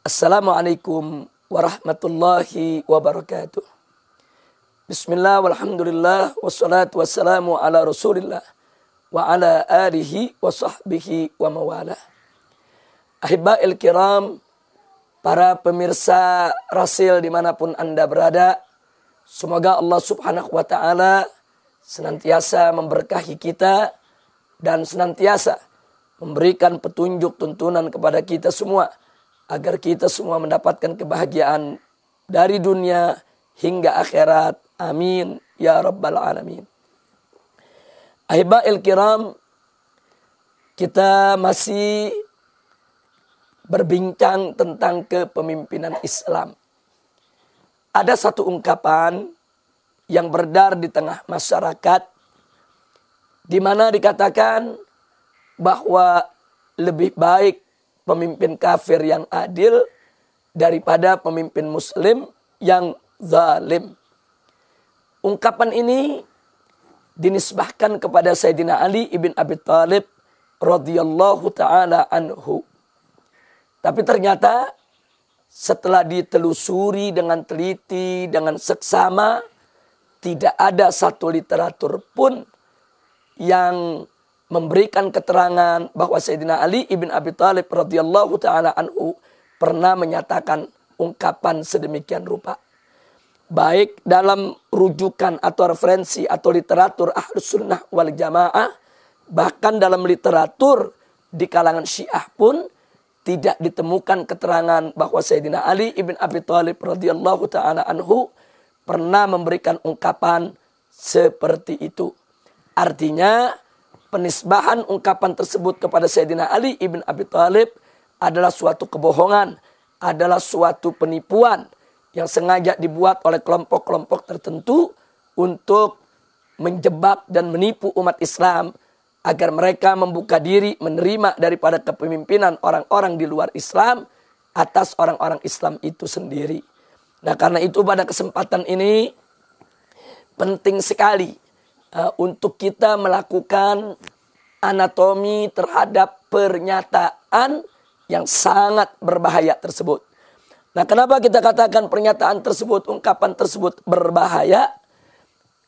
Assalamualaikum warahmatullahi wabarakatuh. Bismillah walhamdulillah wassalatu wassalamu ala rasulillah wa ala alihi wa sahbihi wa mawalah. Ahibba'il kiram, para pemirsa Rasil dimanapun Anda berada, semoga Allah subhanahu wa ta'ala senantiasa memberkahi kita dan senantiasa memberikan petunjuk tuntunan kepada kita semua, agar kita semua mendapatkan kebahagiaan dari dunia hingga akhirat. Amin ya rabbal alamin. Ahibba'il kiram, kita masih berbincang tentang kepemimpinan Islam. Ada satu ungkapan yang beredar di tengah masyarakat, di mana dikatakan bahwa lebih baik pemimpin kafir yang adil daripada pemimpin muslim yang zalim. Ungkapan ini dinisbahkan kepada Sayyidina Ali ibn Abi Thalib radhiyallahu ta'ala anhu. Tapi ternyata setelah ditelusuri dengan teliti, dengan seksama, tidak ada satu literatur pun yang memberikan keterangan bahwa Sayyidina Ali ibn Abi Thalib radhiyallahu ta'ala anhu pernah menyatakan ungkapan sedemikian rupa. Baik dalam rujukan atau referensi atau literatur Ahlus Sunnah wal Jamaah, bahkan dalam literatur di kalangan Syiah pun tidak ditemukan keterangan bahwa Sayyidina Ali ibn Abi Thalib radhiyallahu ta'ala anhu pernah memberikan ungkapan seperti itu. Artinya, penisbahan ungkapan tersebut kepada Sayyidina Ali ibn Abi Thalib adalah suatu kebohongan, adalah suatu penipuan yang sengaja dibuat oleh kelompok-kelompok tertentu untuk menjebak dan menipu umat Islam agar mereka membuka diri menerima daripada kepemimpinan orang-orang di luar Islam atas orang-orang Islam itu sendiri. Nah, karena itu pada kesempatan ini penting sekali untuk kita melakukan anatomi terhadap pernyataan yang sangat berbahaya tersebut. Nah, kenapa kita katakan pernyataan tersebut, ungkapan tersebut berbahaya?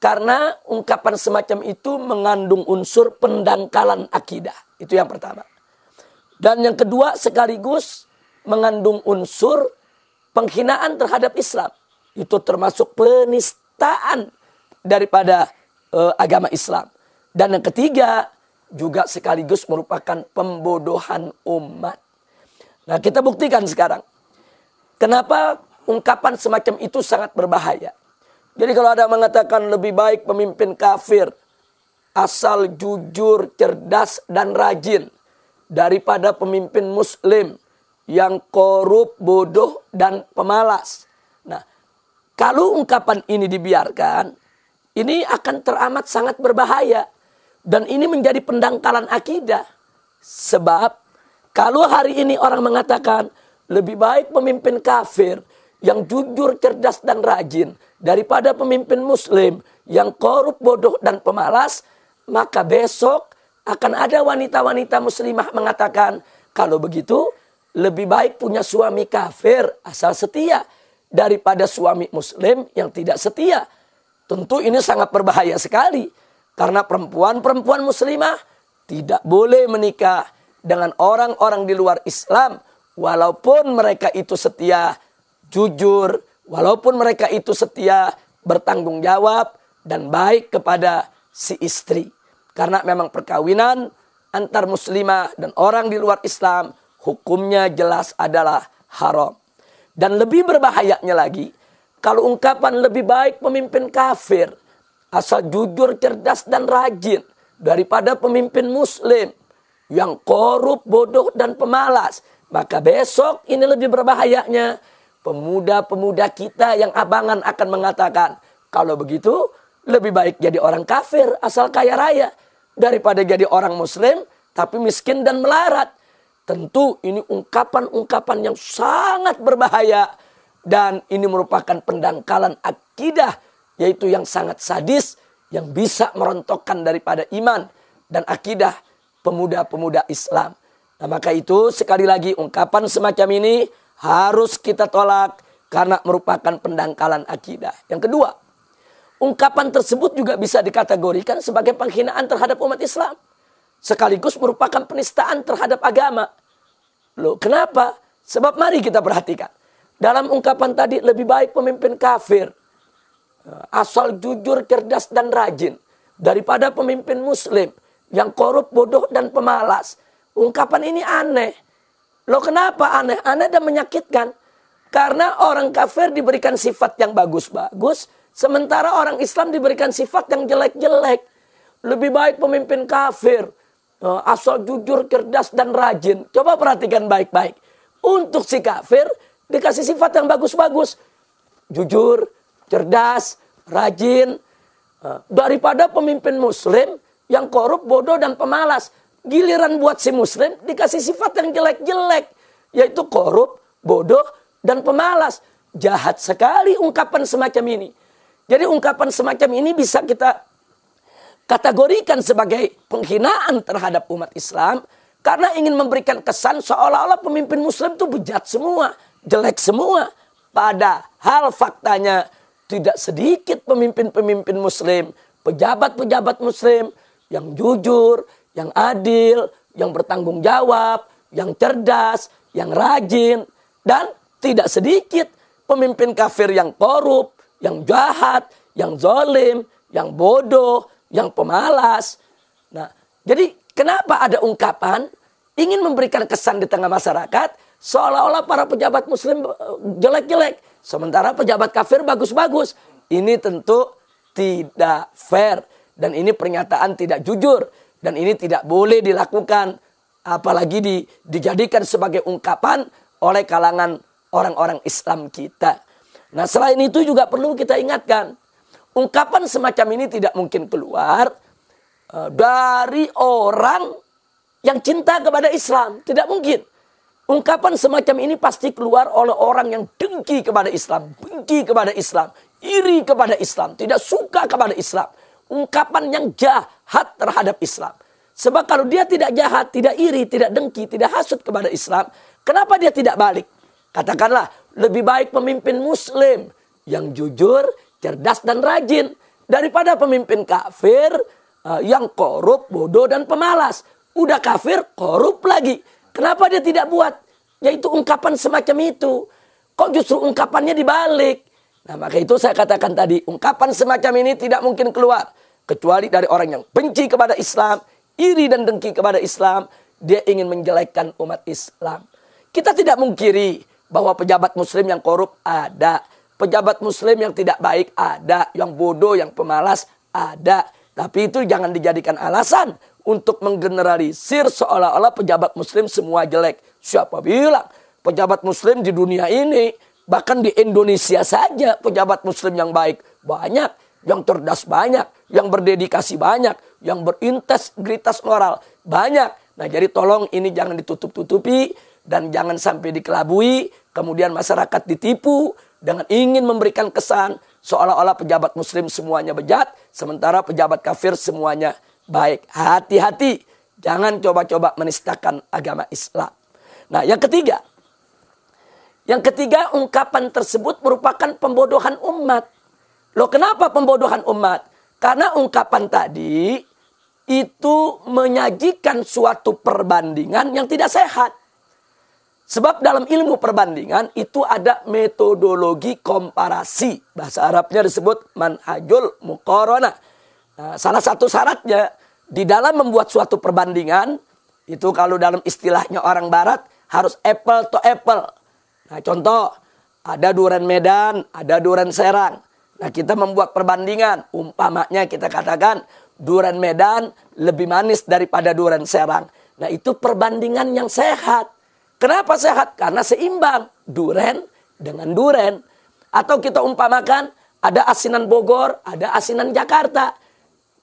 Karena ungkapan semacam itu mengandung unsur pendangkalan akidah. Itu yang pertama. Dan yang kedua sekaligus mengandung unsur penghinaan terhadap Islam. Itu termasuk penistaan daripada agama Islam. Dan yang ketiga juga sekaligus merupakan pembodohan umat. Nah, kita buktikan sekarang. Kenapa ungkapan semacam itu sangat berbahaya. Jadi kalau ada mengatakan lebih baik pemimpin kafir asal jujur, cerdas, dan rajin daripada pemimpin muslim yang korup, bodoh, dan pemalas. Nah, kalau ungkapan ini dibiarkan, ini akan teramat sangat berbahaya. Dan ini menjadi pendangkalan akidah. Sebab kalau hari ini orang mengatakan lebih baik pemimpin kafir yang jujur, cerdas, dan rajin daripada pemimpin muslim yang korup, bodoh, dan pemalas, maka besok akan ada wanita-wanita muslimah mengatakan, kalau begitu lebih baik punya suami kafir asal setia daripada suami muslim yang tidak setia. Tentu ini sangat berbahaya sekali. Karena perempuan-perempuan muslimah tidak boleh menikah dengan orang-orang di luar Islam. Walaupun mereka itu setia, jujur, walaupun mereka itu setia, bertanggung jawab, dan baik kepada si istri. Karena memang perkawinan antar muslimah dan orang di luar Islam, hukumnya jelas adalah haram. Dan lebih berbahayanya lagi, kalau ungkapan lebih baik pemimpin kafir, asal jujur, cerdas, dan rajin daripada pemimpin muslim yang korup, bodoh, dan pemalas, maka besok ini lebih berbahayanya. Pemuda-pemuda kita yang abangan akan mengatakan, kalau begitu lebih baik jadi orang kafir asal kaya raya daripada jadi orang muslim tapi miskin dan melarat. Tentu ini ungkapan-ungkapan yang sangat berbahaya dan ini merupakan pendangkalan akidah, yaitu yang sangat sadis, yang bisa merontokkan daripada iman dan akidah pemuda-pemuda Islam. Nah, maka itu sekali lagi ungkapan semacam ini harus kita tolak karena merupakan pendangkalan akidah. Yang kedua, ungkapan tersebut juga bisa dikategorikan sebagai penghinaan terhadap umat Islam. Sekaligus merupakan penistaan terhadap agama. Loh, kenapa? Sebab mari kita perhatikan. Dalam ungkapan tadi, lebih baik pemimpin kafir, asal jujur, cerdas, dan rajin, daripada pemimpin muslim yang korup, bodoh, dan pemalas. Ungkapan ini aneh. Loh, kenapa aneh? Aneh dan menyakitkan. Karena orang kafir diberikan sifat yang bagus-bagus, sementara orang Islam diberikan sifat yang jelek-jelek. Lebih baik pemimpin kafir, asal jujur, cerdas, dan rajin. Coba perhatikan baik-baik. Untuk si kafir, dikasih sifat yang bagus-bagus. Jujur, cerdas, rajin. Daripada pemimpin muslim yang korup, bodoh, dan pemalas. Giliran buat si muslim dikasih sifat yang jelek-jelek. Yaitu korup, bodoh, dan pemalas. Jahat sekali ungkapan semacam ini. Jadi ungkapan semacam ini bisa kita kategorikan sebagai penghinaan terhadap umat Islam. Karena ingin memberikan kesan seolah-olah pemimpin muslim itu bejat semua. Jelek semua. Padahal faktanya tidak sedikit pemimpin-pemimpin muslim, pejabat-pejabat muslim yang jujur, yang adil, yang bertanggung jawab, yang cerdas, yang rajin. Dan tidak sedikit pemimpin kafir yang korup, yang jahat, yang zalim, yang bodoh, yang pemalas. Nah, jadi kenapa ada ungkapan ingin memberikan kesan di tengah masyarakat seolah-olah para pejabat muslim jelek-jelek, sementara pejabat kafir bagus-bagus. Ini tentu tidak fair dan ini pernyataan tidak jujur dan ini tidak boleh dilakukan, apalagi dijadikan sebagai ungkapan oleh kalangan orang-orang Islam kita. Nah, selain itu juga perlu kita ingatkan, ungkapan semacam ini tidak mungkin keluar dari orang yang cinta kepada Islam. Tidak mungkin. Ungkapan semacam ini pasti keluar oleh orang yang dengki kepada Islam, benci kepada Islam, iri kepada Islam, tidak suka kepada Islam. Ungkapan yang jahat terhadap Islam. Sebab kalau dia tidak jahat, tidak iri, tidak dengki, tidak hasut kepada Islam, kenapa dia tidak balik? Katakanlah, lebih baik pemimpin muslim yang jujur, cerdas, dan rajin daripada pemimpin kafir yang korup, bodoh, dan pemalas. Udah kafir, korup lagi. Kenapa dia tidak buat? Yaitu ungkapan semacam itu. Kok justru ungkapannya dibalik? Nah, maka itu saya katakan tadi, ungkapan semacam ini tidak mungkin keluar. Kecuali dari orang yang benci kepada Islam, iri dan dengki kepada Islam. Dia ingin menjelekkan umat Islam. Kita tidak mungkiri bahwa pejabat muslim yang korup ada. Pejabat muslim yang tidak baik ada. Yang bodoh, yang pemalas ada. Tapi itu jangan dijadikan alasan untuk menggeneralisir seolah-olah pejabat muslim semua jelek. Siapa bilang pejabat muslim di dunia ini, bahkan di Indonesia saja pejabat muslim yang baik banyak, yang cerdas banyak, yang berdedikasi banyak, yang berintegritas moral banyak. Nah, jadi tolong ini jangan ditutup-tutupi dan jangan sampai dikelabui, kemudian masyarakat ditipu dengan ingin memberikan kesan seolah-olah pejabat muslim semuanya bejat, sementara pejabat kafir semuanya baik. Hati-hati, jangan coba-coba menistakan agama Islam. Nah, yang ketiga, ungkapan tersebut merupakan pembodohan umat. Loh, kenapa pembodohan umat? Karena ungkapan tadi itu menyajikan suatu perbandingan yang tidak sehat. Sebab dalam ilmu perbandingan itu ada metodologi komparasi. Bahasa Arabnya disebut manhajul muqaranah. Nah, salah satu syaratnya di dalam membuat suatu perbandingan itu kalau dalam istilahnya orang barat harus apple to apple. Nah, contoh ada Duren Medan, ada Duren Serang. Nah, kita membuat perbandingan, umpamanya kita katakan Duren Medan lebih manis daripada Duren Serang. Nah, itu perbandingan yang sehat. Kenapa sehat? Karena seimbang Duren dengan Duren. Atau kita umpamakan ada asinan Bogor, ada asinan Jakarta.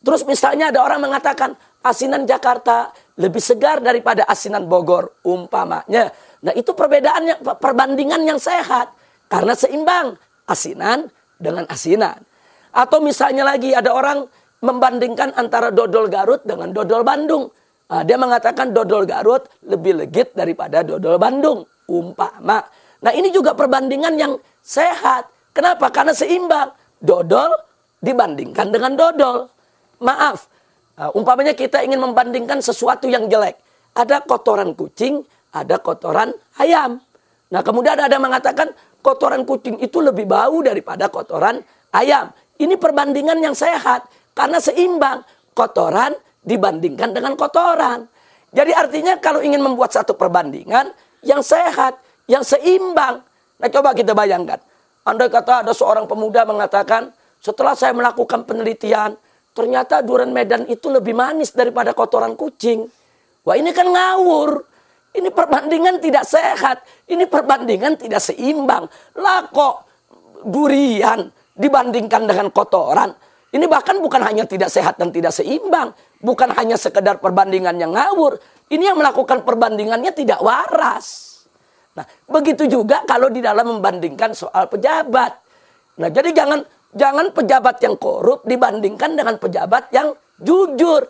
Terus misalnya ada orang mengatakan asinan Jakarta lebih segar daripada asinan Bogor umpamanya. Nah, itu perbandingan yang sehat karena seimbang asinan dengan asinan. Atau misalnya lagi ada orang membandingkan antara dodol Garut dengan dodol Bandung. Nah, dia mengatakan dodol Garut lebih legit daripada dodol Bandung umpama. Nah ini juga perbandingan yang sehat. Kenapa? Karena seimbang. Dodol dibandingkan dengan dodol. Maaf, umpamanya kita ingin membandingkan sesuatu yang jelek. Ada kotoran kucing, ada kotoran ayam. Nah kemudian ada yang mengatakan kotoran kucing itu lebih bau daripada kotoran ayam. Ini perbandingan yang sehat. Karena seimbang. Kotoran dibandingkan dengan kotoran. Jadi artinya kalau ingin membuat satu perbandingan yang sehat, yang seimbang. Nah coba kita bayangkan. Andai kata ada seorang pemuda mengatakan, setelah saya melakukan penelitian, ternyata durian Medan itu lebih manis daripada kotoran kucing. Wah ini kan ngawur. Ini perbandingan tidak sehat. Ini perbandingan tidak seimbang. Lah kok durian dibandingkan dengan kotoran. Ini bahkan bukan hanya tidak sehat dan tidak seimbang. Bukan hanya sekedar perbandingan yang ngawur. Ini yang melakukan perbandingannya tidak waras. Nah, begitu juga kalau di dalam membandingkan soal pejabat. Nah, jadi jangan pejabat yang korup dibandingkan dengan pejabat yang jujur.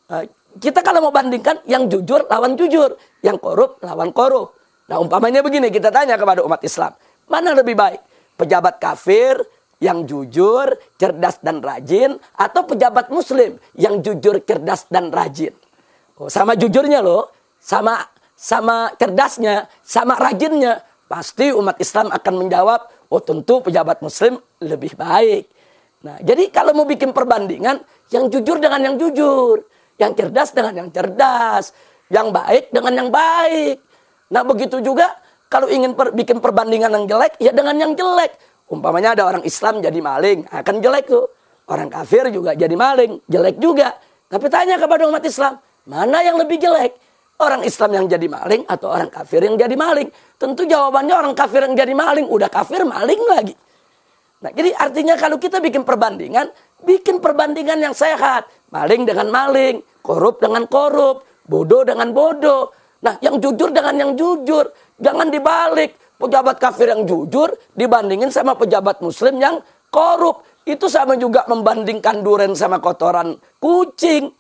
Nah, kita kalau mau bandingkan yang jujur lawan jujur, yang korup lawan korup. Nah, umpamanya begini, kita tanya kepada umat Islam, mana lebih baik? Pejabat kafir yang jujur, cerdas dan rajin, atau pejabat muslim yang jujur, cerdas dan rajin? Oh, sama jujurnya loh, sama cerdasnya, sama rajinnya. Pasti umat Islam akan menjawab, oh tentu pejabat muslim lebih baik. Nah, jadi kalau mau bikin perbandingan, yang jujur dengan yang jujur, yang cerdas dengan yang cerdas, yang baik dengan yang baik. Nah, begitu juga kalau ingin bikin perbandingan yang jelek, ya dengan yang jelek. Umpamanya ada orang Islam jadi maling, akan jelek tuh. Orang kafir juga jadi maling, jelek juga. Tapi tanya kepada umat Islam, mana yang lebih jelek? Orang Islam yang jadi maling atau orang kafir yang jadi maling? Tentu jawabannya orang kafir yang jadi maling. Udah kafir maling lagi. Nah, jadi artinya kalau kita bikin perbandingan yang sehat. Maling dengan maling, korup dengan korup, bodoh dengan bodoh. Nah, yang jujur dengan yang jujur. Jangan dibalik. Pejabat kafir yang jujur dibandingin sama pejabat muslim yang korup. Itu sama juga membandingkan duren sama kotoran kucing.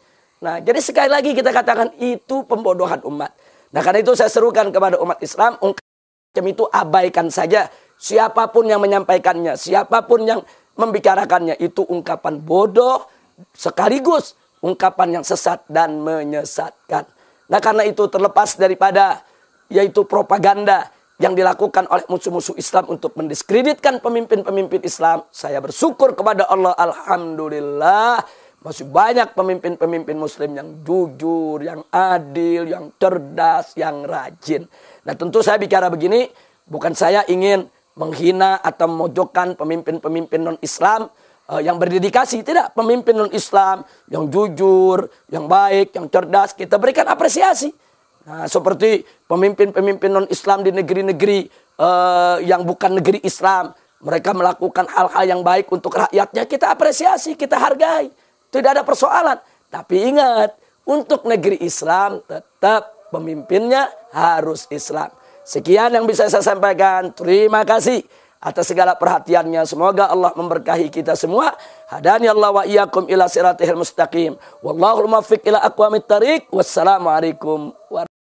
Nah, jadi sekali lagi kita katakan itu pembodohan umat. Nah, karena itu saya serukan kepada umat Islam, ungkapan itu abaikan saja. Siapapun yang menyampaikannya, siapapun yang membicarakannya, itu ungkapan bodoh sekaligus ungkapan yang sesat dan menyesatkan. Nah, karena itu terlepas daripada yaitu propaganda yang dilakukan oleh musuh-musuh Islam untuk mendiskreditkan pemimpin-pemimpin Islam, saya bersyukur kepada Allah, alhamdulillah masih banyak pemimpin-pemimpin muslim yang jujur, yang adil, yang cerdas, yang rajin. Nah, tentu saya bicara begini bukan saya ingin menghina atau memojokkan pemimpin-pemimpin non-Islam yang berdedikasi. Tidak, pemimpin non-Islam yang jujur, yang baik, yang cerdas, kita berikan apresiasi. Nah, seperti pemimpin-pemimpin non-Islam di negeri-negeri yang bukan negeri Islam, mereka melakukan hal-hal yang baik untuk rakyatnya, kita apresiasi, kita hargai. Tidak ada persoalan. Tapi ingat, untuk negeri Islam tetap pemimpinnya harus Islam. Sekian yang bisa saya sampaikan. Terima kasih atas segala perhatiannya. Semoga Allah memberkahi kita semua. Hadani Allah wa iyyakum ila siratihil mustaqim. Wallahul muwaffiq ila aqwamit thariq. Wassalamualaikum warahmatullahi wabarakatuh.